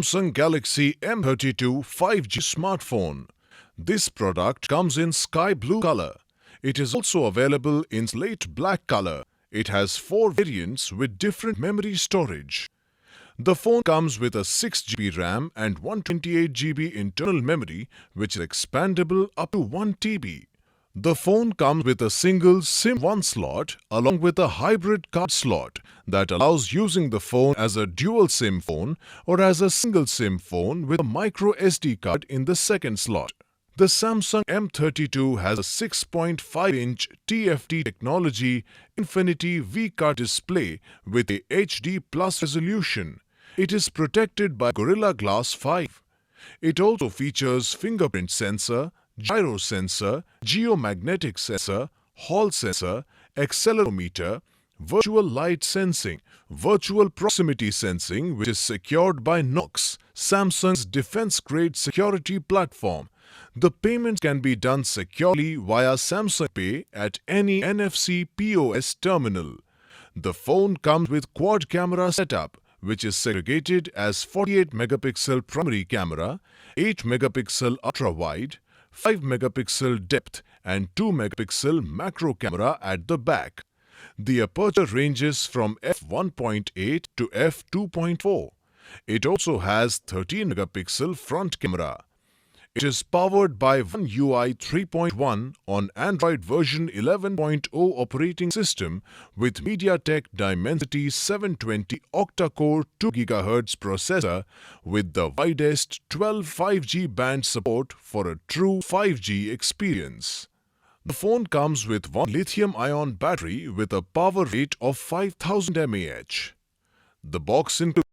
Samsung Galaxy M32 5G smartphone. This product comes in sky blue color. It is also available in slate black color. It has 4 variants with different memory storage. The phone comes with a 6GB RAM and 128GB internal memory, which is expandable up to 1TB. The phone comes with a single SIM1 slot along with a hybrid card slot that allows using the phone as a dual SIM phone or as a single SIM phone with a micro SD card in the second slot. The Samsung M32 has a 6.5-inch TFT technology Infinity V-Card display with a HD Plus resolution. It is protected by Gorilla Glass 5. It also features fingerprint sensor, gyro sensor, geomagnetic sensor, Hall sensor, accelerometer, virtual light sensing, virtual proximity sensing, which is secured by Knox, Samsung's defense-grade security platform. The payment can be done securely via Samsung Pay at any NFC POS terminal. The phone comes with quad camera setup, which is segregated as 48-megapixel primary camera, 8-megapixel ultra-wide, 5-megapixel depth and 2-megapixel macro camera at the back. The aperture ranges from f1.8 to f2.4. It also has 13-megapixel front camera. It is powered by One UI 3.1 on Android version 11.0 operating system with MediaTek Dimensity 720 octa-core 2 GHz processor with the widest 12 5G band support for a true 5G experience. The phone comes with one lithium-ion battery with a power rate of 5000 mAh. The box includes